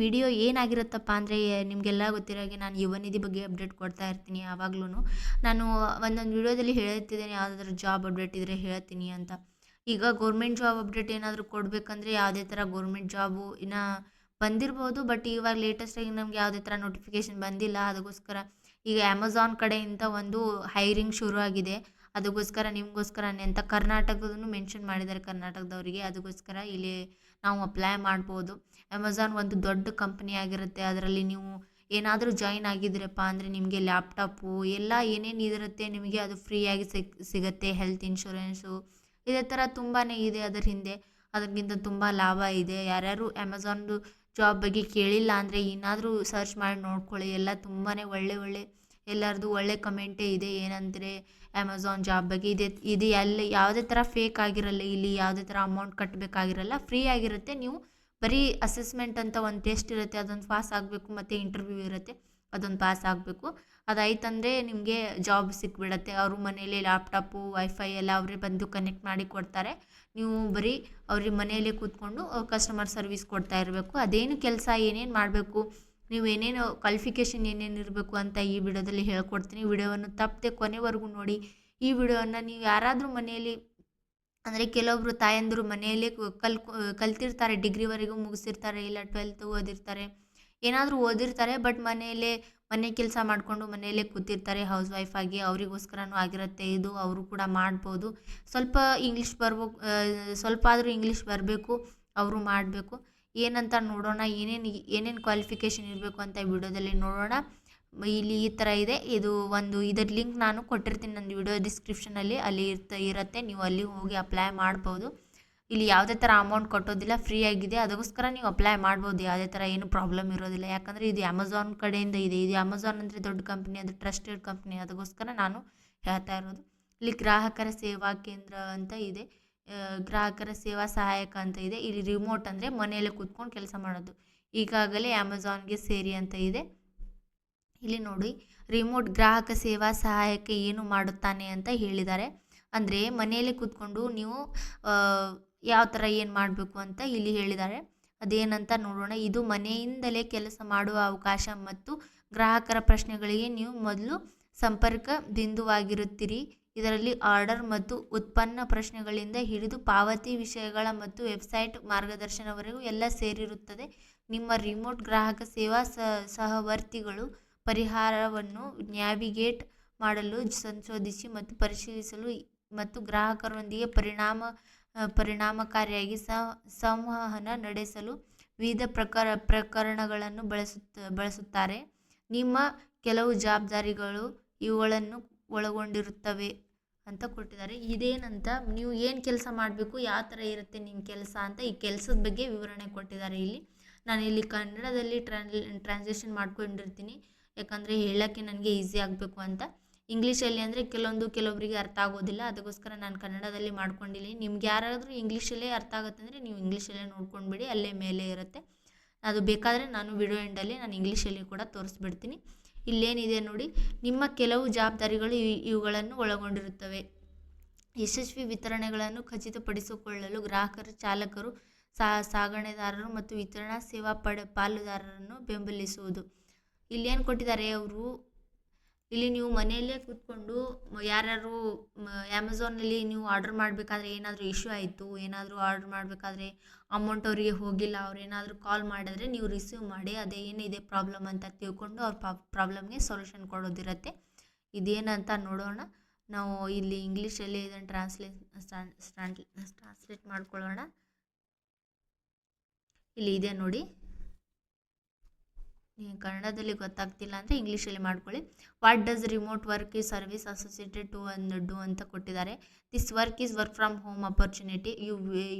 Video ಏನಾಗಿರುತ್ತಪ್ಪ ಅಂದರೆ ನಿಮಗೆಲ್ಲ ಗೊತ್ತಿರೋ ಹಾಗೆ ನಾನು ಯುವನಿಧಿ ಬಗ್ಗೆ ಅಪ್ಡೇಟ್ ಕೊಡ್ತಾ ಇರ್ತೀನಿ ಯಾವಾಗ್ಲೂ. ನಾನು ಒಂದೊಂದು ವಿಡಿಯೋದಲ್ಲಿ ಹೇಳ್ತಿದ್ದೇನೆ ಯಾವುದಾದ್ರೂ ಜಾಬ್ ಅಪ್ಡೇಟ್ ಇದ್ದರೆ ಹೇಳ್ತೀನಿ ಅಂತ. ಈಗ ಗೌರ್ಮೆಂಟ್ ಜಾಬ್ ಅಪ್ಡೇಟ್ ಏನಾದರೂ ಕೊಡಬೇಕಂದ್ರೆ ಯಾವುದೇ ಥರ ಗೌರ್ಮೆಂಟ್ ಜಾಬು ಇನ್ನೂ ಬಂದಿರ್ಬೋದು, ಬಟ್ ಇವಾಗ ಲೇಟೆಸ್ಟಾಗಿ ನಮ್ಗೆ ಯಾವುದೇ ಥರ ನೋಟಿಫಿಕೇಷನ್ ಬಂದಿಲ್ಲ. ಅದಕ್ಕೋಸ್ಕರ ಈಗ ಅಮೆಝಾನ್ ಕಡೆಯಿಂದ ಒಂದು ಹೈರಿಂಗ್ ಶುರು ಆಗಿದೆ. ಅದಕ್ಕೋಸ್ಕರ ನಿಮಗೋಸ್ಕರನೇ ಅಂತ ಕರ್ನಾಟಕದನ್ನು ಮೆನ್ಷನ್ ಮಾಡಿದ್ದಾರೆ, ಕರ್ನಾಟಕದವರಿಗೆ. ಅದಕ್ಕೋಸ್ಕರ ಇಲ್ಲಿ ನಾವು ಅಪ್ಲೈ ಮಾಡ್ಬೋದು. ಅಮೆಝಾನ್ ಒಂದು ದೊಡ್ಡ ಕಂಪನಿ ಆಗಿರುತ್ತೆ. ಅದರಲ್ಲಿ ನೀವು ಏನಾದರೂ ಜಾಯಿನ್ ಆಗಿದ್ದೀರಪ್ಪ ಅಂದರೆ ನಿಮಗೆ ಲ್ಯಾಪ್ಟಾಪು ಎಲ್ಲ ಏನೇನು ಇದಿರುತ್ತೆ ನಿಮಗೆ ಅದು ಫ್ರೀಯಾಗಿ ಸಿಗುತ್ತೆ. ಹೆಲ್ತ್ ಇನ್ಶೂರೆನ್ಸು ಇದೇ ಥರ ತುಂಬಾ ಇದೆ ಅದರ ಹಿಂದೆ. ಅದಕ್ಕಿಂತ ತುಂಬ ಲಾಭ ಇದೆ. ಯಾರ್ಯಾರು ಅಮೆಝಾನ್ದು ಜಾಬ್ ಬಗ್ಗೆ ಕೇಳಿಲ್ಲ ಅಂದರೆ ಏನಾದರೂ ಸರ್ಚ್ ಮಾಡಿ ನೋಡ್ಕೊಳ್ಳಿ. ಎಲ್ಲ ತುಂಬಾ ಒಳ್ಳೆ ಎಲ್ಲರದು ಒಳ್ಳೆ ಕಮೆಂಟೇ ಇದೆ. ಏನಂದರೆ ಅಮೆಝಾನ್ ಜಾಬ್ ಬಗ್ಗೆ ಇದು ಎಲ್ಲ ಯಾವುದೇ ಥರ ಫೇಕ್ ಆಗಿರಲ್ಲ. ಇಲ್ಲಿ ಯಾವುದೇ ಥರ ಅಮೌಂಟ್ ಕಟ್ಟಬೇಕಾಗಿರಲ್ಲ, ಫ್ರೀ ಆಗಿರುತ್ತೆ. ನೀವು ಬರೀ ಅಸೆಸ್ಮೆಂಟ್ ಅಂತ ಒಂದು ಟೆಸ್ಟ್ ಇರುತ್ತೆ, ಅದೊಂದು ಪಾಸ್ ಆಗಬೇಕು. ಮತ್ತು ಇಂಟರ್ವ್ಯೂ ಇರುತ್ತೆ, ಅದೊಂದು ಪಾಸ್ ಆಗಬೇಕು. ಅದಾಯ್ತಂದರೆ ನಿಮಗೆ ಜಾಬ್ ಸಿಕ್ಬಿಡತ್ತೆ. ಅವರು ಮನೇಲಿ ಲ್ಯಾಪ್ಟಾಪು ವೈಫೈ ಎಲ್ಲ ಅವರೇ ಬಂದು ಕನೆಕ್ಟ್ ಮಾಡಿ ಕೊಡ್ತಾರೆ. ನೀವು ಬರೀ ಅವ್ರಿಗೆ ಮನೆಯಲ್ಲೇ ಕೂತ್ಕೊಂಡು ಕಸ್ಟಮರ್ ಸರ್ವಿಸ್ ಕೊಡ್ತಾ ಇರಬೇಕು. ಅದೇನು ಕೆಲಸ ಏನೇನು ಮಾಡಬೇಕು, ನೀವು ಏನೇನು ಕ್ವಾಲಿಫಿಕೇಷನ್ ಏನೇನು ಇರಬೇಕು ಅಂತ ಈ ವಿಡಿಯೋದಲ್ಲಿ ಹೇಳ್ಕೊಡ್ತೀನಿ. ವಿಡಿಯೋವನ್ನು ತಪ್ಪದೆ ಕೊನೆವರೆಗೂ ನೋಡಿ. ಈ ವಿಡಿಯೋವನ್ನು ನೀವು ಯಾರಾದರೂ ಮನೆಯಲ್ಲಿ ಅಂದರೆ ಕೆಲವೊಬ್ಬರು ತಾಯಂದಿರು ಮನೆಯಲ್ಲೇ ಕಲ್ತಿರ್ತಾರೆ, ಡಿಗ್ರಿವರೆಗೂ ಮುಗಿಸಿರ್ತಾರೆ, ಇಲ್ಲ 12th ಓದಿರ್ತಾರೆ, ಏನಾದರೂ ಓದಿರ್ತಾರೆ. ಬಟ್ ಮನೆ ಕೆಲಸ ಮಾಡಿಕೊಂಡು ಮನೆಯಲ್ಲೇ ಕೂತಿರ್ತಾರೆ ಹೌಸ್ ವೈಫ್ ಆಗಿ. ಅವರಿಗೋಸ್ಕರನೂ ಆಗಿರುತ್ತೆ ಇದು. ಅವರು ಕೂಡ ಮಾಡ್ಬೋದು. ಸ್ವಲ್ಪ ಇಂಗ್ಲೀಷ್ ಸ್ವಲ್ಪ ಆದರೂ ಇಂಗ್ಲೀಷ್ ಬರಬೇಕು, ಅವರು ಮಾಡಬೇಕು. ಏನಂತ ನೋಡೋಣ, ಏನೇನು ಕ್ವಾಲಿಫಿಕೇಷನ್ ಇರಬೇಕು ಅಂತ ವಿಡಿಯೋದಲ್ಲಿ ನೋಡೋಣ. ಇಲ್ಲಿ ಈ ಥರ ಇದೆ. ಇದರ ಲಿಂಕ್ ನಾನು ಕೊಟ್ಟಿರ್ತೀನಿ ನನ್ನ ವಿಡಿಯೋ ಡಿಸ್ಕ್ರಿಪ್ಷನಲ್ಲಿ, ಅಲ್ಲಿ ಇರುತ್ತೆ. ನೀವು ಅಲ್ಲಿ ಹೋಗಿ ಅಪ್ಲೈ ಮಾಡ್ಬೋದು. ಇಲ್ಲಿ ಯಾವುದೇ ಥರ ಅಮೌಂಟ್ ಕಟ್ಟೋದಿಲ್ಲ, ಫ್ರೀ ಆಗಿದೆ. ಅದಕ್ಕೋಸ್ಕರ ನೀವು ಅಪ್ಲೈ ಮಾಡ್ಬೋದು. ಯಾವುದೇ ಥರ ಏನು ಪ್ರಾಬ್ಲಮ್ ಇರೋದಿಲ್ಲ. ಯಾಕಂದರೆ ಇದು ಅಮೆಝಾನ್ ಕಡೆಯಿಂದ ಇದೆ. ಇದು ಅಮೆಝಾನ್ ಅಂದರೆ ದೊಡ್ಡ ಕಂಪ್ನಿ, ಅದು ಟ್ರಸ್ಟೆಡ್ ಕಂಪ್ನಿ. ಅದಕ್ಕೋಸ್ಕರ ನಾನು ಹೇಳ್ತಾ ಇರೋದು. ಇಲ್ಲಿ ಗ್ರಾಹಕರ ಸೇವಾ ಕೇಂದ್ರ ಅಂತ ಇದೆ, ಗ್ರಾಹಕರ ಸೇವಾ ಸಹಾಯಕ ಅಂತ ಇದೆ. ಇಲ್ಲಿ ರಿಮೋಟ್ ಅಂದರೆ ಮನೆಯಲ್ಲೇ ಕೂತ್ಕೊಂಡು ಕೆಲಸ ಮಾಡೋದು. ಈಗಾಗಲೇ ಅಮೆಝಾನ್ಗೆ ಸೇರಿ ಅಂತ ಇದೆ. ಇಲ್ಲಿ ನೋಡಿ, ರಿಮೋಟ್ ಗ್ರಾಹಕ ಸೇವಾ ಸಹಾಯಕ ಏನು ಮಾಡುತ್ತಾನೆ ಅಂತ ಹೇಳಿದ್ದಾರೆ. ಅಂದರೆ ಮನೆಯಲ್ಲೇ ಕೂತ್ಕೊಂಡು ನೀವು ಯಾವ ಥರ ಏನು ಮಾಡಬೇಕು ಅಂತ ಇಲ್ಲಿ ಹೇಳಿದ್ದಾರೆ. ಅದೇನಂತ ನೋಡೋಣ. ಇದು ಮನೆಯಿಂದಲೇ ಕೆಲಸ ಮಾಡುವ ಅವಕಾಶ ಮತ್ತು ಗ್ರಾಹಕರ ಪ್ರಶ್ನೆಗಳಿಗೆ ನೀವು ಮೊದಲು ಸಂಪರ್ಕ ಬಿಂದುವಾಗಿರುತ್ತೀರಿ. ಇದರಲ್ಲಿ ಆರ್ಡರ್ ಮತ್ತು ಉತ್ಪನ್ನ ಪ್ರಶ್ನೆಗಳಿಂದ ಹಿಡಿದು ಪಾವತಿ ವಿಷಯಗಳ ಮತ್ತು ವೆಬ್ಸೈಟ್ ಮಾರ್ಗದರ್ಶನವರೆಗೂ ಎಲ್ಲ ಸೇರಿರುತ್ತದೆ. ನಿಮ್ಮ ರಿಮೋಟ್ ಗ್ರಾಹಕ ಸೇವಾ ಸಹವರ್ತಿಗಳು ಪರಿಹಾರವನ್ನು ನ್ಯಾವಿಗೇಟ್ ಮಾಡಲು, ಸಂಶೋಧಿಸಿ ಮತ್ತು ಪರಿಶೀಲಿಸಲು ಮತ್ತು ಗ್ರಾಹಕರೊಂದಿಗೆ ಪರಿಣಾಮಕಾರಿಯಾಗಿ ಸಂವಹನ ನಡೆಸಲು ವಿವಿಧ ಪ್ರಕರಣಗಳನ್ನು ಬಳಸುತ್ತಾರೆ. ನಿಮ್ಮ ಕೆಲವು ಜವಾಬ್ದಾರಿಗಳು ಇವುಗಳನ್ನು ಒಳಗೊಂಡಿರುತ್ತವೆ ಅಂತ ಕೊಟ್ಟಿದ್ದಾರೆ. ಇದೇನಂತ, ನೀವು ಏನು ಕೆಲಸ ಮಾಡಬೇಕು, ಯಾವ ಥರ ಇರುತ್ತೆ ನಿಮ್ಮ ಕೆಲಸ ಅಂತ ಈ ಕೆಲಸದ ಬಗ್ಗೆ ವಿವರಣೆ ಕೊಟ್ಟಿದ್ದಾರೆ ಇಲ್ಲಿ. ನಾನು ಇಲ್ಲಿ ಕನ್ನಡದಲ್ಲಿ ಟ್ರಾನ್ಸ್ಲೇಷನ್ ಮಾಡ್ಕೊಂಡಿರ್ತೀನಿ, ಯಾಕಂದರೆ ಹೇಳೋಕ್ಕೆ ನನಗೆ ಈಸಿ ಆಗಬೇಕು ಅಂತ. ಇಂಗ್ಲೀಷಲ್ಲಿ ಅಂದರೆ ಕೆಲವೊಬ್ಬರಿಗೆ ಅರ್ಥ ಆಗೋದಿಲ್ಲ. ಅದಕ್ಕೋಸ್ಕರ ನಾನು ಕನ್ನಡದಲ್ಲಿ ಮಾಡ್ಕೊಂಡಿದ್ದೀನಿ. ನಿಮ್ಗೆ ಯಾರಾದರೂ ಇಂಗ್ಲೀಷಲ್ಲೇ ಅರ್ಥ ಆಗುತ್ತೆ ಅಂದರೆ ನೀವು ಇಂಗ್ಲೀಷಲ್ಲೇ ನೋಡ್ಕೊಂಡ್ಬಿಡಿ, ಅಲ್ಲೇ ಮೇಲೆ ಇರುತ್ತೆ. ಅದು ಬೇಕಾದರೆ ನಾನು ವಿಡಿಯೋ ಎಂಡಲ್ಲಿ ನಾನು ಇಂಗ್ಲೀಷಲ್ಲಿ ಕೂಡ ತೋರಿಸ್ಬಿಡ್ತೀನಿ. ಇಲ್ಲೇನಿದೆ ನೋಡಿ, ನಿಮ್ಮ ಕೆಲವು ಜವಾಬ್ದಾರಿಗಳು ಇವುಗಳನ್ನು ಒಳಗೊಂಡಿರುತ್ತವೆ. ಯಶಸ್ವಿ ವಿತರಣೆಗಳನ್ನು ಖಚಿತಪಡಿಸಿಕೊಳ್ಳಲು ಗ್ರಾಹಕರು, ಚಾಲಕರು, ಸಾಗಣೆದಾರರು ಮತ್ತು ವಿತರಣಾ ಸೇವಾ ಪಾಲುದಾರರನ್ನು ಬೆಂಬಲಿಸುವುದು. ಇಲ್ಲೇನು ಕೊಟ್ಟಿದ್ದಾರೆ ಅವರು, ಇಲ್ಲಿ ನೀವು ಮನೆಯಲ್ಲೇ ಕೂತ್ಕೊಂಡು ಯಾರ್ಯಾರು ಅಮೆಝಾನಲ್ಲಿ ನೀವು ಆರ್ಡರ್ ಮಾಡಬೇಕಾದ್ರೆ ಏನಾದರೂ ಇಶ್ಯೂ ಆಯಿತು, ಏನಾದರೂ ಆರ್ಡರ್ ಮಾಡಬೇಕಾದ್ರೆ ಅಮೌಂಟ್ ಅವರಿಗೆ ಹೋಗಿಲ್ಲ, ಅವ್ರು ಏನಾದರೂ ಕಾಲ್ ಮಾಡಿದ್ರೆ ನೀವು ರಿಸೀವ್ ಮಾಡಿ ಅದೇ ಏನಿದೆ ಪ್ರಾಬ್ಲಮ್ ಅಂತ ತಿಳ್ಕೊಂಡು ಅವ್ರ ಪ್ರಾಬ್ಲಮ್ಗೆ ಸೊಲ್ಯೂಷನ್ ಕೊಡೋದಿರುತ್ತೆ. ಇದೇನಂತ ನೋಡೋಣ. ನಾವು ಇಲ್ಲಿ ಇಂಗ್ಲೀಷಲ್ಲಿ ಇದನ್ನು ಟ್ರಾನ್ಸ್ಲೇಟ್ ಮಾಡ್ಕೊಳ್ಳೋಣ. ಇಲ್ಲಿ ಇದೆ ನೋಡಿ. ಕನ್ನಡದಲ್ಲಿ ಗೊತ್ತಾಗ್ತಿಲ್ಲ ಅಂದರೆ ಇಂಗ್ಲೀಷಲ್ಲಿ ಮಾಡ್ಕೊಳ್ಳಿ. ವಾಟ್ ಡಸ್ ರಿಮೋಟ್ ವರ್ಕ್ ಈ ಸರ್ವಿಸ್ ಅಸೋಸಿಯೇಟೆಡ್ ಟು ಡೂ ಅಂತ ಕೊಟ್ಟಿದ್ದಾರೆ. This work is work from home opportunity.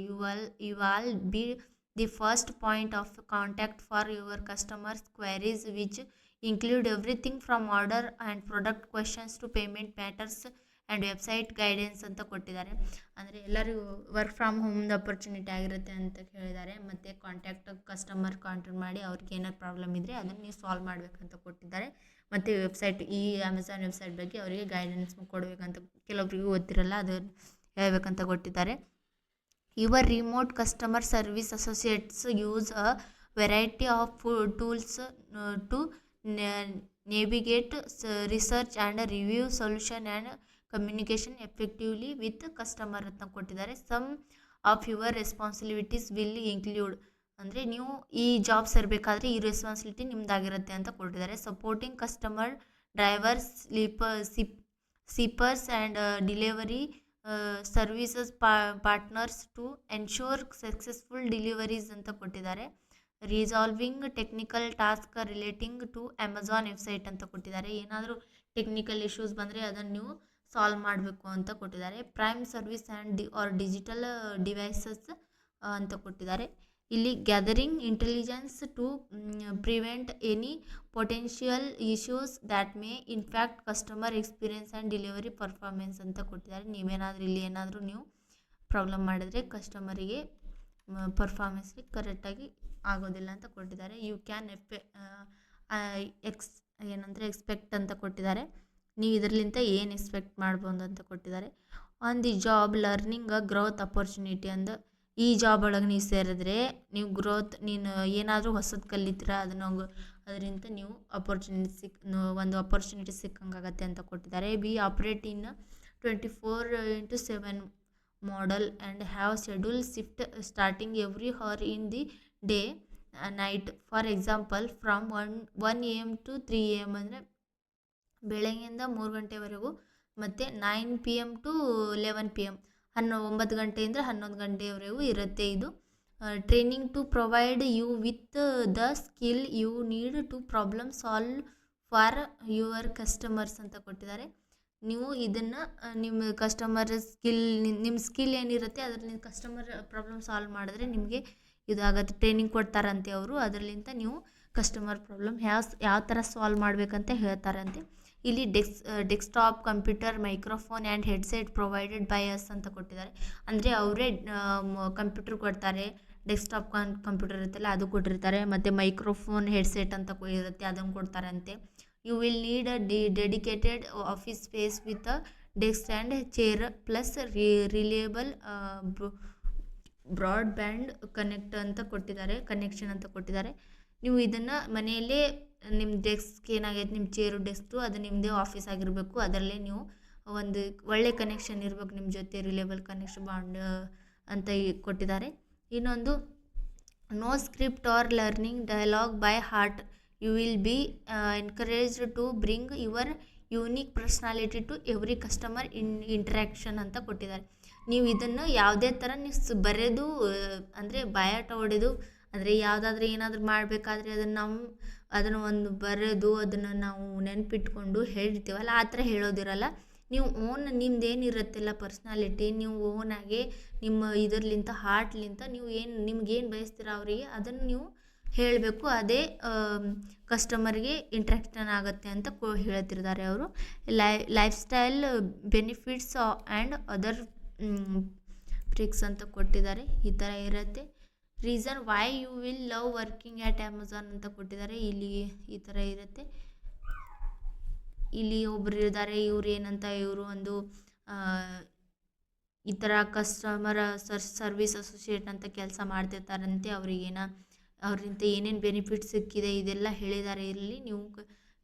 You all be the first point of contact for your customers queries which include everything from order and product questions to payment matters and website guidance ಅಂತ ಕೊಟ್ಟಿದ್ದಾರೆ. ಅಂದರೆ ಎಲ್ಲರಿಗೂ work from ಹೋಮ್ದು opportunity ಆಗಿರುತ್ತೆ ಅಂತ ಹೇಳಿದ್ದಾರೆ. ಮತ್ತು customer contact ಮಾಡಿ ಅವ್ರಿಗೆ ಏನಾದ್ರು ಪ್ರಾಬ್ಲಮ್ ಇದ್ದರೆ ಅದನ್ನು ನೀವು ಸಾಲ್ವ್ ಮಾಡಬೇಕಂತ ಕೊಟ್ಟಿದ್ದಾರೆ. ಮತ್ತು ವೆಬ್ಸೈಟ್, ಈ ಅಮೆಝಾನ್ ವೆಬ್ಸೈಟ್ ಬಗ್ಗೆ ಅವರಿಗೆ ಗೈಡೆನ್ಸ್ ಕೊಡಬೇಕಂತ, ಕೆಲವೊಬ್ಬರಿಗೂ ಗೊತ್ತಿರಲ್ಲ, ಅದನ್ನು ಹೇಳ್ಬೇಕಂತ ಕೊಟ್ಟಿದ್ದಾರೆ. Your remote customer service associates use a variety of tools to navigate research and review solution and communication effectively with customer ಅಂತ ಕೊಟ್ಟಿದ್ದಾರೆ. Some of your responsibilities will include, ಅಂದರೆ ನೀವು ಈ ಜಾಬ್ ಸೇರಬೇಕಾದ್ರೆ ಈ ರೆಸ್ಪಾನ್ಸಿಬಿಲಿಟಿ ನಿಮ್ದಾಗಿರುತ್ತೆ ಅಂತ ಕೊಟ್ಟಿದ್ದಾರೆ. Supporting customer drivers shippers and delivery services partners to ensure successful deliveries ಅಂತ ಕೊಟ್ಟಿದ್ದಾರೆ. Resolving technical task relating to Amazon website ಅಂತ ಕೊಟ್ಟಿದ್ದಾರೆ. ಏನಾದರೂ ಟೆಕ್ನಿಕಲ್ ಇಶ್ಯೂಸ್ ಬಂದರೆ ಅದನ್ನು ನೀವು ಸಾಲ್ವ್ ಮಾಡಬೇಕು ಅಂತ ಕೊಟ್ಟಿದ್ದಾರೆ. Prime service and or digital devices ಅಂತ ಕೊಟ್ಟಿದ್ದಾರೆ. ಇಲ್ಲಿ gathering intelligence to prevent any potential issues that may impact customer experience and delivery performance ಅಂತ ಕೊಟ್ಟಿದ್ದಾರೆ. ನೀವೇನಾದರೂ ಇಲ್ಲಿ ಏನಾದರೂ ನೀವು ಪ್ರಾಬ್ಲಮ್ ಮಾಡಿದರೆ ಕಸ್ಟಮರಿಗೆ ಪರ್ಫಾರ್ಮೆನ್ಸ್ಗೆ ಕರೆಕ್ಟಾಗಿ ಆಗೋದಿಲ್ಲ ಅಂತ ಕೊಟ್ಟಿದ್ದಾರೆ. ಯು ಕ್ಯಾನ್ ಎಕ್ಸ್ಪೆಕ್ಟ್ ಅಂತ ಕೊಟ್ಟಿದ್ದಾರೆ. ನೀವು ಇದರಲ್ಲಿಂದ ಏನು ಎಕ್ಸ್ಪೆಕ್ಟ್ ಮಾಡ್ಬೋದು ಅಂತ ಕೊಟ್ಟಿದ್ದಾರೆ. On the job learning growth opportunity ಅಂದ, ಈ ಜಾಬ್ ಒಳಗೆ ನೀವು ಸೇರಿದ್ರೆ ನೀವು ಗ್ರೋತ್, ನೀನು ಏನಾದರೂ ಹೊಸದು ಕಲಿತೀರ ಅದರಿಂದ ನೀವು ಒಂದು ಅಪರ್ಚುನಿಟಿ ಸಿಕ್ಕಂಗಾಗತ್ತೆ ಅಂತ ಕೊಟ್ಟಿದ್ದಾರೆ. We operate in 24/7 model and have scheduled shift starting every hour in the day night. For example, from 1 AM to 3 AM ಅಂದರೆ ಬೆಳಗ್ಗೆಯಿಂದ 3 ಗಂಟೆವರೆಗೂ, ಮತ್ತು 9 PM to 11 PM 9 ಗಂಟೆಯಿಂದ 11 ಗಂಟೆಯವರೆಗೂ ಇರುತ್ತೆ. ಇದು training to provide you with the skill you need to problem solve for your customers ಅಂತ ಕೊಟ್ಟಿದ್ದಾರೆ. ನೀವು ಇದನ್ನು ನಿಮ್ಮ ಕಸ್ಟಮರ್ ನಿಮ್ಮ ಸ್ಕಿಲ್ ಏನಿರುತ್ತೆ ಅದರಲ್ಲಿ ಕಸ್ಟಮರ್ ಪ್ರಾಬ್ಲಮ್ ಸಾಲ್ವ್ ಮಾಡಿದ್ರೆ ನಿಮಗೆ ಇದಾಗುತ್ತೆ. ಟ್ರೈನಿಂಗ್ ಕೊಡ್ತಾರಂತೆ ಅವರು, ಅದರಲ್ಲಿಂದ ನೀವು ಕಸ್ಟಮರ್ ಪ್ರಾಬ್ಲಮ್ ಯಾವ ಥರ ಸಾಲ್ವ್ ಮಾಡಬೇಕಂತ ಹೇಳ್ತಾರಂತೆ. ಇಲ್ಲಿ desktop computer microphone and headset provided by us ಅಂತ ಕೊಟ್ಟಿದ್ದಾರೆ. ಅಂದರೆ ಅವರೇ ಕಂಪ್ಯೂಟರ್ ಕೊಡ್ತಾರೆ, ಡೆಸ್ಕ್ಟಾಪ್ ಕಂಪ್ಯೂಟರ್ ಇರುತ್ತಲ್ಲ ಅದು ಕೊಟ್ಟಿರ್ತಾರೆ, ಮತ್ತು ಮೈಕ್ರೋಫೋನ್ ಹೆಡ್ಸೆಟ್ ಅಂತ ಇರುತ್ತೆ ಅದನ್ನು ಕೊಡ್ತಾರಂತೆ. You will need a dedicated office space with a desk and chair plus reliable broadband connection ಅಂತ ಕೊಟ್ಟಿದ್ದಾರೆ. ನೀವು ಇದನ್ನು ಮನೆಯಲ್ಲೇ ನಿಮ್ಮ ಡೆಸ್ಕ್ ಏನಾಗೈತೆ, ನಿಮ್ಮ ಚೇರು ಡೆಸ್ಕು ಅದು ನಿಮ್ಮದೇ ಆಫೀಸ್ ಆಗಿರಬೇಕು. ಅದರಲ್ಲೇ ನೀವು ಒಂದು ಒಳ್ಳೆ ಕನೆಕ್ಷನ್ ಇರಬೇಕು ನಿಮ್ಮ ಜೊತೆ, ರಿಲೇಬಲ್ ಕನೆಕ್ಷನ್ ಬಾಂಡ್ ಅಂತ ಕೊಟ್ಟಿದ್ದಾರೆ. ಇನ್ನೊಂದು no script or learning dialogue by heart. You will be encouraged to bring your unique personality to every customer interaction ಅಂತ ಕೊಟ್ಟಿದ್ದಾರೆ. ನೀವು ಇದನ್ನು ಯಾವುದೇ ಥರ ನೀವು ಬರೆದು, ಅಂದರೆ ಬಾಯಾಟ ಹೊಡೆದು, ಅಂದರೆ ಯಾವುದಾದ್ರೂ ಏನಾದರೂ ಮಾಡಬೇಕಾದ್ರೆ ಅದನ್ನು ಒಂದು ಬರೆದು ಅದನ್ನು ನಾವು ನೆನಪಿಟ್ಕೊಂಡು ಹೇಳಿರ್ತೀವಲ್ಲ, ಆ ಥರ ಹೇಳೋದಿರಲ್ಲ. ನೀವು ನಿಮ್ಮದೇನಿರುತ್ತಲ್ಲ ಪರ್ಸ್ನಾಲಿಟಿ, ನೀವು ಓನಾಗೆ ನಿಮ್ಮ ಇದರ್ಲಿಂತ ಹಾರ್ಟ್ಲಿಂತ ನೀವು ನಿಮ್ಗೇನು ಬಯಸ್ತೀರ ಅವರಿಗೆ ಅದನ್ನು ನೀವು ಹೇಳಬೇಕು. ಅದೇ ಕಸ್ಟಮರ್ಗೆ ಇಂಟ್ರಾಕ್ಷನ್ ಆಗುತ್ತೆ ಅಂತ ಹೇಳ್ತಿರ್ತಾರೆ ಅವರು. Lifestyle benefits and other tricks ಅಂತ ಕೊಟ್ಟಿದ್ದಾರೆ. ಈ ಥರ ಇರುತ್ತೆ. Reason why you will love working at Amazon ಅಂತ ಕೊಟ್ಟಿದ್ದಾರೆ. ಇಲ್ಲಿ ಈ ಥರ ಇರುತ್ತೆ. ಇಲ್ಲಿ ಒಬ್ಬರು ಇದ್ದಾರೆ, ಇವರು ಒಂದು ಈ ಥರ ಕಸ್ಟಮರ್ ಸರ್ವಿಸ್ ಅಸೋಸಿಯೇಟ್ ಅಂತ ಕೆಲಸ ಮಾಡ್ತಿರ್ತಾರಂತೆ. ಅವರಿಂದ ಏನೇನು ಬೆನಿಫಿಟ್ ಸಿಕ್ಕಿದೆ ಇದೆಲ್ಲ ಹೇಳಿದ್ದಾರೆ. ಇಲ್ಲಿ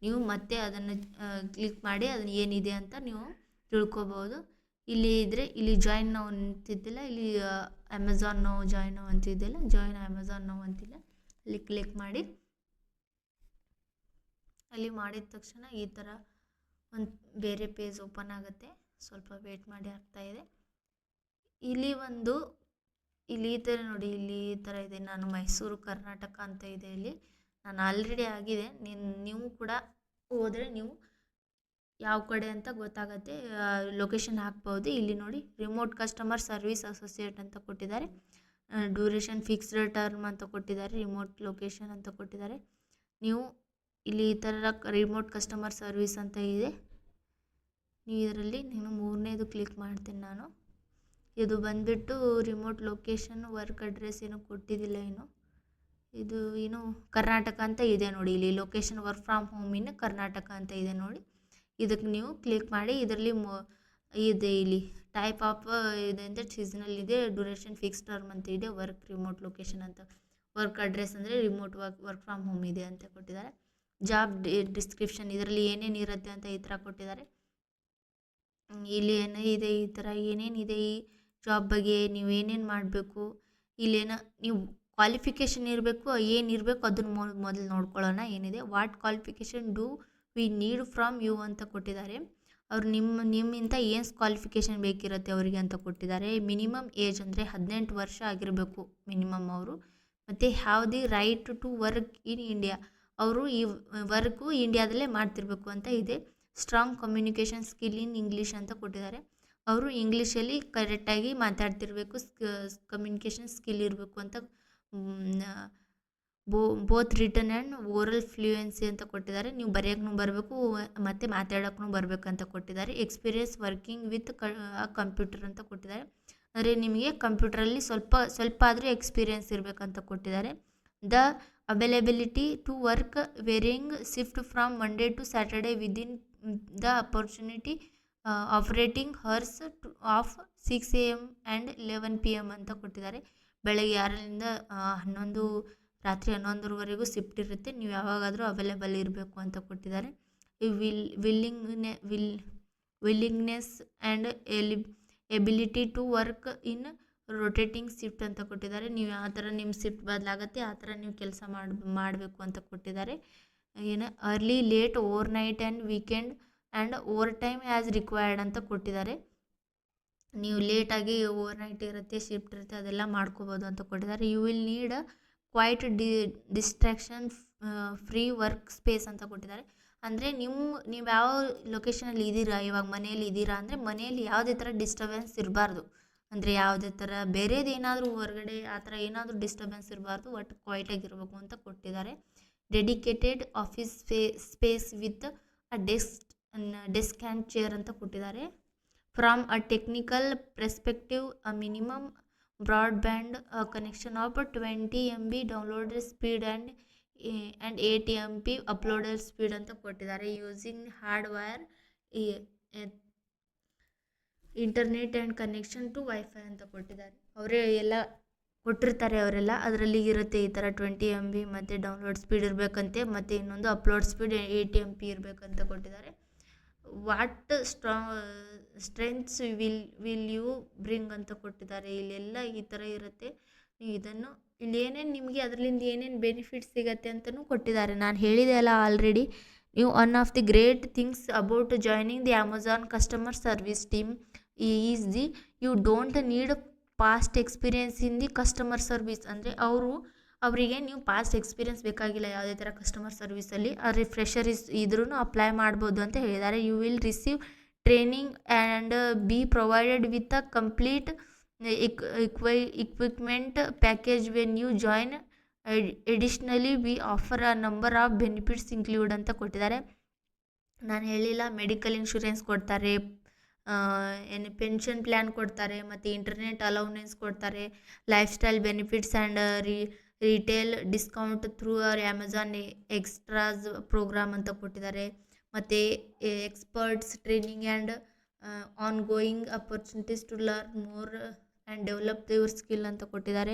ನೀವು ಮತ್ತೆ ಅದನ್ನು ಕ್ಲಿಕ್ ಮಾಡಿ ಅದನ್ನು ಏನಿದೆ ಅಂತ ನೀವು ತಿಳ್ಕೊಬೋದು. ಇಲ್ಲಿ ಜಾಯಿನ್ ನಾವು ಅಂತಿದ್ದಿಲ್ಲ, ಇಲ್ಲಿ ಅಮೆಝಾನ್ ನಾವು ಜಾಯಿನ್ ನಾವು ಅಂತಿದ್ದಿಲ್ಲ, ಜಾಯಿನ್ ಅಮೆಝಾನ್ ನಾವು ಅಂತಿಲ್ಲ. ಅಲ್ಲಿ ಕ್ಲಿಕ್ ಮಾಡಿ, ಅಲ್ಲಿ ಮಾಡಿದ ತಕ್ಷಣ ಈ ಥರ ಒಂದು ಬೇರೆ ಪೇಜ್ ಓಪನ್ ಆಗುತ್ತೆ. ಸ್ವಲ್ಪ ವೇಟ್ ಮಾಡಿ, ಆಗ್ತಾ ಇದೆ. ಇಲ್ಲಿ ಈ ಥರ ನೋಡಿ, ಇಲ್ಲಿ ಈ ಥರ ಇದೆ. ನಾನು ಮೈಸೂರು ಕರ್ನಾಟಕ ಅಂತ ಇದೆ. ಇಲ್ಲಿ ನಾನು ಆಲ್ರೆಡಿ ಆಗಿದೆ. ನೀವು ಕೂಡ ಹೋದರೆ ನೀವು ಯಾವ ಕಡೆ ಅಂತ ಗೊತ್ತಾಗುತ್ತೆ, ಲೊಕೇಶನ್ ಹಾಕ್ಬೋದು. ಇಲ್ಲಿ ನೋಡಿ, ರಿಮೋಟ್ ಕಸ್ಟಮರ್ ಸರ್ವಿಸ್ ಅಸೋಸಿಯೇಟ್ ಅಂತ ಕೊಟ್ಟಿದ್ದಾರೆ. ಡ್ಯೂರೇಷನ್ ಫಿಕ್ಸ್ಡ್ ಟರ್ಮ್ ಅಂತ ಕೊಟ್ಟಿದ್ದಾರೆ. ರಿಮೋಟ್ ಲೊಕೇಶನ್ ಅಂತ ಕೊಟ್ಟಿದ್ದಾರೆ. ನೀವು ಇಲ್ಲಿ ಈ ಥರ ರಿಮೋಟ್ ಕಸ್ಟಮರ್ ಸರ್ವಿಸ್ ಅಂತ ಇದೆ. ನೀವು ಇದರಲ್ಲಿ ಮೂರನೇದು ಕ್ಲಿಕ್ ಮಾಡ್ತೀನಿ ನಾನು. ಇದು ಬಂದುಬಿಟ್ಟು ರಿಮೋಟ್ ಲೊಕೇಶನ್ ವರ್ಕ್ ಅಡ್ರೆಸ್ ಏನೋ ಕೊಟ್ಟಿದ್ದಿಲ್ಲ ಇದು ಕರ್ನಾಟಕ ಅಂತ ಇದೆ ನೋಡಿ. ಇಲ್ಲಿ location work from home in Karnataka ಅಂತ ಇದೆ ನೋಡಿ. ಇದಕ್ಕೆ ನೀವು ಕ್ಲಿಕ್ ಮಾಡಿ. ಇದರಲ್ಲಿ ಇದೆ ಇಲ್ಲಿ ಟೈಪ್ ಆಫ್ ಇದೆ ಅಂದರೆ ಸೀಸನಲ್ ಇದೆ, ಡ್ಯೂರೇಷನ್ ಫಿಕ್ಸ್ ಟರ್ಮ್ ಅಂತ ಇದೆ, ವರ್ಕ್ ರಿಮೋಟ್ ಲೊಕೇಶನ್ ಅಂತ ವರ್ಕ್ ಅಡ್ರೆಸ್ ಅಂದರೆ ರಿಮೋಟ್ ವರ್ಕ್ ಫ್ರಮ್ ಹೋಮ್ ಇದೆ ಅಂತ ಕೊಟ್ಟಿದ್ದಾರೆ. ಜಾಬ್ ಡಿಸ್ಕ್ರಿಪ್ಷನ್ ಇದರಲ್ಲಿ ಏನೇನು ಇರುತ್ತೆ ಅಂತ ಈ ಥರ ಕೊಟ್ಟಿದ್ದಾರೆ. ಇಲ್ಲಿ ಏನಿದೆ ಈ ಥರ ಏನೇನಿದೆ ಈ ಜಾಬ್ ಬಗ್ಗೆ ನೀವು ಏನೇನು ಮಾಡಬೇಕು, ಇಲ್ಲೇನೋ ನೀವು ಕ್ವಾಲಿಫಿಕೇಷನ್ ಇರಬೇಕು, ಏನಿರಬೇಕು ಅದನ್ನು ಮೊದಲು ನೋಡ್ಕೊಳ್ಳೋಣ. ಏನಿದೆ what qualification do we need from you ಅಂತ ಕೊಟ್ಟಿದ್ದಾರೆ. ಅವ್ರು ನಿಮ್ಮಿಂದ ಏನು ಕ್ವಾಲಿಫಿಕೇಷನ್ ಬೇಕಿರುತ್ತೆ ಅವರಿಗೆ ಅಂತ ಕೊಟ್ಟಿದ್ದಾರೆ. ಮಿನಿಮಮ್ ಏಜ್ ಅಂದರೆ 18 ವರ್ಷ ಆಗಿರಬೇಕು ಮಿನಿಮಮ್ ಅವರು. ಮತ್ತು have the right to work in India, ಅವರು ಈ ವರ್ಕು ಇಂಡಿಯಾದಲ್ಲೇ ಮಾಡ್ತಿರ್ಬೇಕು ಅಂತ ಇದೆ. Strong communication skill in English ಅಂತ ಕೊಟ್ಟಿದ್ದಾರೆ. ಅವರು ಇಂಗ್ಲೀಷಲ್ಲಿ ಕರೆಕ್ಟಾಗಿ ಮಾತಾಡ್ತಿರ್ಬೇಕು, ಕಮ್ಯುನಿಕೇಷನ್ ಸ್ಕಿಲ್ ಇರಬೇಕು ಅಂತ. Both written and oral fluency ಅಂತ ಕೊಟ್ಟಿದ್ದಾರೆ. ನೀವು ಬರೆಯೋಕ್ಕೂ ಬರಬೇಕು ಮತ್ತು ಮಾತಾಡೋಕ್ಕೂ ಬರಬೇಕು ಅಂತ ಕೊಟ್ಟಿದ್ದಾರೆ. ಎಕ್ಸ್ಪೀರಿಯನ್ಸ್ ವರ್ಕಿಂಗ್ ವಿತ್ ಕಂಪ್ಯೂಟರ್ ಅಂತ ಕೊಟ್ಟಿದ್ದಾರೆ. ಅಂದರೆ ನಿಮಗೆ ಕಂಪ್ಯೂಟ್ರಲ್ಲಿ ಸ್ವಲ್ಪ ಆದರೂ ಎಕ್ಸ್ಪೀರಿಯೆನ್ಸ್ ಇರಬೇಕಂತ ಕೊಟ್ಟಿದ್ದಾರೆ. The availability to work varying shift from Monday to Saturday within the opportunity operating hours of 6 AM and 11 PM ಅಂತ ಕೊಟ್ಟಿದ್ದಾರೆ. ಬೆಳಗ್ಗೆ 6ರಿಂದ 11 ರಾತ್ರಿ 11ರವರೆಗೂ ಶಿಫ್ಟ್ ಇರುತ್ತೆ. ನೀವು ಯಾವಾಗಾದರೂ ಅವೈಲೇಬಲ್ ಇರಬೇಕು ಅಂತ ಕೊಟ್ಟಿದ್ದಾರೆ. Willingness and ability to work in rotating shift ಅಂತ ಕೊಟ್ಟಿದ್ದಾರೆ. ನೀವು ಯಾವ ಥರ ನಿಮ್ಮ ಶಿಫ್ಟ್ ಬದಲಾಗುತ್ತೆ ಆ ಥರ ನೀವು ಕೆಲಸ ಮಾಡಬೇಕು ಅಂತ ಕೊಟ್ಟಿದ್ದಾರೆ. Early late over night and weekend and over time as required ಅಂತ ಕೊಟ್ಟಿದ್ದಾರೆ. ನೀವು ಲೇಟಾಗಿ ಓವರ್ ನೈಟ್ ಇರುತ್ತೆ, ಶಿಫ್ಟ್ ಇರುತ್ತೆ, ಅದೆಲ್ಲ ಮಾಡ್ಕೋಬೋದು ಅಂತ ಕೊಟ್ಟಿದ್ದಾರೆ. You will need quiet distraction free work space ಅಂತ ಕೊಟ್ಟಿದ್ದಾರೆ. ಅಂದರೆ ನೀವು ಯಾವ ಲೊಕೇಶನಲ್ಲಿ ಇದ್ದೀರಾ, ಇವಾಗ ಮನೆಯಲ್ಲಿ ಇದ್ದೀರಾ ಅಂದರೆ ಮನೆಯಲ್ಲಿ ಯಾವುದೇ ಥರ ಡಿಸ್ಟರ್ಬೆನ್ಸ್ ಇರಬಾರ್ದು. ಅಂದರೆ ಯಾವುದೇ ಥರ ಬೇರೆದೇನಾದರೂ ಹೊರಗಡೆ ಆ ಥರ ಏನಾದರೂ ಡಿಸ್ಟರ್ಬೆನ್ಸ್ ಇರಬಾರ್ದು, ಒಟ್ಟು ಕ್ವೈಟಾಗಿರಬೇಕು ಅಂತ ಕೊಟ್ಟಿದ್ದಾರೆ. Dedicated office space with a desk and chair ಅಂತ ಕೊಟ್ಟಿದ್ದಾರೆ. From a technical perspective a minimum broadband connection of 20 MB download speed and 8 MB uploaded speed ಅಂತ ಕೊಟ್ಟಿದ್ದಾರೆ. Using hardware internet and connection to wifi ಅಂತ ಕೊಟ್ಟಿದ್ದಾರೆ. ಅವರೇ ಎಲ್ಲ ಕೊಟ್ಟಿರ್ತಾರೆ ಅವರೆಲ್ಲ, ಅದರಲ್ಲಿ ಇರುತ್ತೆ ಈ ಥರ 20 MB ಮತ್ತು ಡೌನ್ಲೋಡ್ ಸ್ಪೀಡ್ ಇರಬೇಕಂತೆ, ಮತ್ತು ಇನ್ನೊಂದು ಅಪ್ಲೋಡ್ ಸ್ಪೀಡ್ 8 MB ಇರಬೇಕಂತ ಕೊಟ್ಟಿದ್ದಾರೆ. What strengths will you bring ಅಂತ ಕೊಟ್ಟಿದ್ದಾರೆ. ಇಲ್ಲೆಲ್ಲ ಈ ಥರ ಇರುತ್ತೆ. ಇದನ್ನು ಇಲ್ಲಿ ಏನೇನು ನಿಮಗೆ ಅದರಿಂದ ಏನೇನು ಬೆನಿಫಿಟ್ಸ್ ಸಿಗತ್ತೆ ಅಂತಲೂ ಕೊಟ್ಟಿದ್ದಾರೆ. ನಾನು ಹೇಳಿದೆ ಅಲ್ಲ ಆಲ್ರೆಡಿ. ನೀವು one of the great things about joining the Amazon customer service team is the you don't need past experience in the customer service. ಅಂದರೆ ಅವರಿಗೆ ನೀವು ಪಾಸ್ಟ್ ಎಕ್ಸ್ಪೀರಿಯೆನ್ಸ್ ಬೇಕಾಗಿಲ್ಲ ಯಾವುದೇ ಥರ ಕಸ್ಟಮರ್ ಸರ್ವಿಸಲ್ಲಿ. ಫ್ರೆಷರ್ ಇದ್ರೂ ಅಪ್ಲೈ ಮಾಡ್ಬೋದು ಅಂತ ಹೇಳಿದ್ದಾರೆ. You will receive training and be provided with a complete equipment package when you join. Additionally we offer a number of benefits include ಅಂತ ಕೊಟ್ಟಿದ್ದಾರೆ. ನಾನು ಹೇಳಿಲ್ಲ, ಮೆಡಿಕಲ್ ಇನ್ಶೂರೆನ್ಸ್ ಕೊಡ್ತಾರೆ, ಏನು ಪೆನ್ಷನ್ ಪ್ಲ್ಯಾನ್ ಕೊಡ್ತಾರೆ, ಮತ್ತು ಇಂಟರ್ನೆಟ್ ಅಲೌನೆನ್ಸ್ ಕೊಡ್ತಾರೆ, lifestyle benefits and retail discount through Amazon extras programme ಅಂತ ಕೊಟ್ಟಿದ್ದಾರೆ. ಮತ್ತು experts training and ongoing opportunities to learn more and develop your skill ಅಂತ ಕೊಟ್ಟಿದ್ದಾರೆ.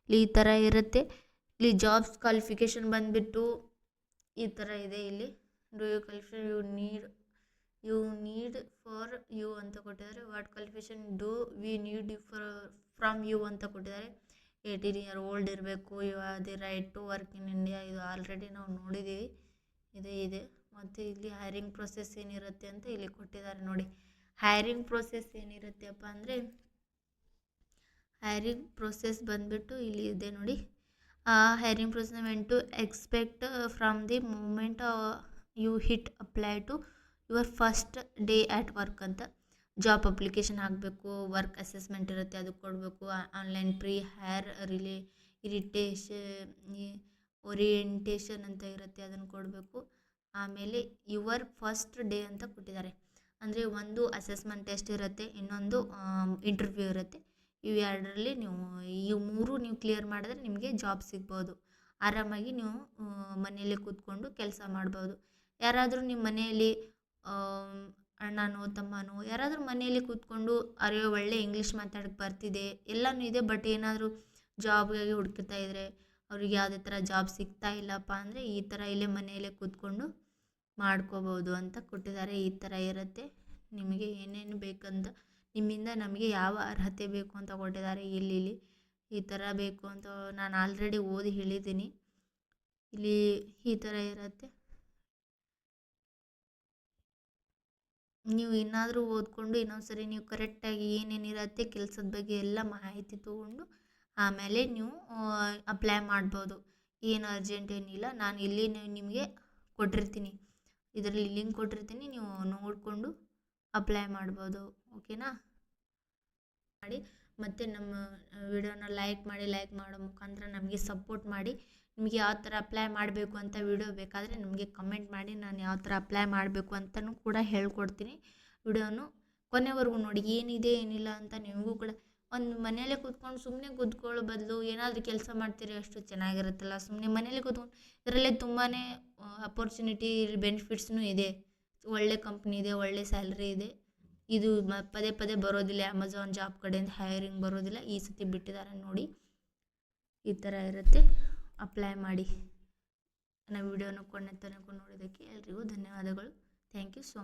ಇಲ್ಲಿ ಈ ಥರ ಇರುತ್ತೆ. ಇಲ್ಲಿ ಜಾಬ್ಸ್ ಕ್ವಾಲಿಫಿಕೇಷನ್ ಬಂದುಬಿಟ್ಟು ಈ ಥರ ಇದೆ. ಇಲ್ಲಿ do you qualify you need for you ಅಂತ ಕೊಟ್ಟಿದ್ದಾರೆ. What qualification do we need you from you ಅಂತ ಕೊಟ್ಟಿದ್ದಾರೆ. 18 year ಓಲ್ಡ್ ಇರಬೇಕು, you are the right to work in India, ಇದು ಆಲ್ರೆಡಿ ನಾವು ನೋಡಿದ್ದೀವಿ, ಇದೆ. ಮತ್ತು ಇಲ್ಲಿ ಹೈರಿಂಗ್ ಪ್ರೊಸೆಸ್ ಏನಿರುತ್ತೆ ಅಂತ ಇಲ್ಲಿ ಕೊಟ್ಟಿದ್ದಾರೆ ನೋಡಿ. ಹೈರಿಂಗ್ ಪ್ರೊಸೆಸ್ ಏನಿರುತ್ತೆಪ್ಪ ಅಂದರೆ ಹೈರಿಂಗ್ ಪ್ರೊಸೆಸ್ ಬಂದುಬಿಟ್ಟು ಇಲ್ಲಿ ಇದೆ ನೋಡಿ. Hiring process when to expect from the moment you hit apply to your first day at work ಅಂತ. ಜಾಬ್ ಅಪ್ಲಿಕೇಶನ್ ಹಾಕಬೇಕು, ವರ್ಕ್ ಅಸೆಸ್ಮೆಂಟ್ ಇರುತ್ತೆ ಅದು ಕೊಡಬೇಕು, ಆನ್ಲೈನ್ ಪ್ರೀ ಹೈರ್ ಓರಿಯೆಂಟೇಷನ್ ಅಂತ ಇರುತ್ತೆ ಅದನ್ನು ಕೊಡಬೇಕು. ಆಮೇಲೆ ಯುವರ್ ಫಸ್ಟ್ ಡೇ ಅಂತ ಕೊಟ್ಟಿದ್ದಾರೆ. ಅಂದರೆ ಒಂದು ಅಸೆಸ್ಮೆಂಟ್ ಟೆಸ್ಟ್ ಇರುತ್ತೆ, ಇನ್ನೊಂದು ಇಂಟರ್ವ್ಯೂ ಇರುತ್ತೆ. ಇವು ಎರಡರಲ್ಲಿ ಇವು ಮೂರು ನೀವು ಕ್ಲಿಯರ್ ಮಾಡಿದ್ರೆ ನಿಮಗೆ ಜಾಬ್ ಸಿಗ್ಬೋದು. ಆರಾಮಾಗಿ ನೀವು ಮನೆಯಲ್ಲೇ ಕೂತ್ಕೊಂಡು ಕೆಲಸ ಮಾಡ್ಬೋದು. ಯಾರಾದರೂ ನಿಮ್ಮ ಮನೆಯಲ್ಲಿ ಅಣ್ಣನೋ ತಮ್ಮನೋ ಯಾರಾದರೂ ಮನೆಯಲ್ಲಿ ಕೂತ್ಕೊಂಡು ಅರೆ ಒಳ್ಳೆ ಇಂಗ್ಲೀಷ್ ಮಾತಾಡೋಕ್ಕೆ ಬರ್ತಿದೆ, ಎಲ್ಲನೂ ಇದೆ, ಬಟ್ ಏನಾದರೂ ಜಾಬ್ಗಾಗಿ ಹುಡುಕ್ತಾ ಇದ್ದರೆ ಅವ್ರಿಗೆ ಯಾವುದೇ ಥರ ಜಾಬ್ ಸಿಗ್ತಾ ಇಲ್ಲಪ್ಪ ಅಂದರೆ ಈ ಥರ ಇಲ್ಲೇ ಮನೆಯಲ್ಲೇ ಕೂತ್ಕೊಂಡು ಮಾಡ್ಕೋಬೋದು ಅಂತ ಕೊಟ್ಟಿದ್ದಾರೆ. ಈ ಥರ ಇರುತ್ತೆ. ನಿಮಗೆ ಏನೇನು ಬೇಕಂತ ನಿಮ್ಮಿಂದ ನಮಗೆ ಯಾವ ಅರ್ಹತೆ ಬೇಕು ಅಂತ ಕೊಟ್ಟಿದ್ದಾರೆ. ಇಲ್ಲಿ ಈ ಥರ ಬೇಕು ಅಂತ ನಾನು ಆಲ್ರೆಡಿ ಓದಿ ಹೇಳಿದ್ದೀನಿ. ಇಲ್ಲಿ ಈ ಥರ ಇರುತ್ತೆ. ನೀವು ಇನ್ನಾದರೂ ಓದ್ಕೊಂಡು ಇನ್ನೊಂದ್ಸರಿ ನೀವು ಕರೆಕ್ಟಾಗಿ ಏನೇನಿರುತ್ತೆ ಕೆಲಸದ ಬಗ್ಗೆ ಎಲ್ಲ ಮಾಹಿತಿ ತೊಗೊಂಡು ಆಮೇಲೆ ನೀವು ಅಪ್ಲೈ ಮಾಡ್ಬೋದು. ಏನು ಅರ್ಜೆಂಟ್ ಏನಿಲ್ಲ. ನಾನು ಇಲ್ಲಿ ನಿಮಗೆ ಕೊಟ್ಟಿರ್ತೀನಿ, ಇದರಲ್ಲಿ ಲಿಂಕ್ ಕೊಟ್ಟಿರ್ತೀನಿ, ನೀವು ನೋಡಿಕೊಂಡು ಅಪ್ಲೈ ಮಾಡ್ಬೋದು. ಓಕೆನಾ? ಮಾಡಿ ಮತ್ತು ನಮ್ಮ ವಿಡಿಯೋನ ಲೈಕ್ ಮಾಡೋ ಮುಖಾಂತರ ನಮಗೆ ಸಪೋರ್ಟ್ ಮಾಡಿ. ನಿಮಗೆ ಯಾವ ಥರ ಅಪ್ಲೈ ಮಾಡಬೇಕು ಅಂತ ವಿಡಿಯೋ ಬೇಕಾದರೆ ನಮಗೆ ಕಮೆಂಟ್ ಮಾಡಿ. ನಾನು ಯಾವ ಥರ ಅಪ್ಲೈ ಮಾಡಬೇಕು ಅಂತಲೂ ಕೂಡ ಹೇಳ್ಕೊಡ್ತೀನಿ. ವಿಡಿಯೋನು ಕೊನೆವರೆಗೂ ನೋಡಿ, ಏನಿದೆ ಏನಿಲ್ಲ ಅಂತ. ನಿಮಗೂ ಕೂಡ ಒಂದು ಮನೆಯಲ್ಲೇ ಕೂತ್ಕೊಂಡು ಸುಮ್ಮನೆ ಕೂತ್ಕೊಳ್ಳೋ ಬದಲು ಏನಾದರೂ ಕೆಲಸ ಮಾಡ್ತೀರಿ ಅಷ್ಟು ಚೆನ್ನಾಗಿರುತ್ತಲ್ಲ. ಸುಮ್ಮನೆ ಮನೇಲಿ ಕೂತ್ಕೊಂಡು ಇದರಲ್ಲೇ ತುಂಬಾ ಅಪರ್ಚುನಿಟಿ ಬೆನಿಫಿಟ್ಸ್ನೂ ಇದೆ. ಒಳ್ಳೆ ಕಂಪ್ನಿ ಇದೆ, ಒಳ್ಳೆ ಸ್ಯಾಲ್ರಿ ಇದೆ. ಇದು ಪದೇ ಪದೇ ಬರೋದಿಲ್ಲ. ಅಮೆಝಾನ್ ಜಾಬ್ ಕಡೆಯಿಂದ ಹೈರಿಂಗ್ ಬರೋದಿಲ್ಲ. ಈ ಸತಿ ಬಿಟ್ಟಿದ್ದಾರೆ ನೋಡಿ. ಈ ಥರ ಇರುತ್ತೆ. ಅಪ್ಲೈ ಮಾಡಿ. ನನ್ನ ವಿಡಿಯೋನ ಕೊನೆ ತನಕ ನೋಡೋದಕ್ಕೆ ಎಲ್ರಿಗೂ ಧನ್ಯವಾದಗಳು. Thank you so much.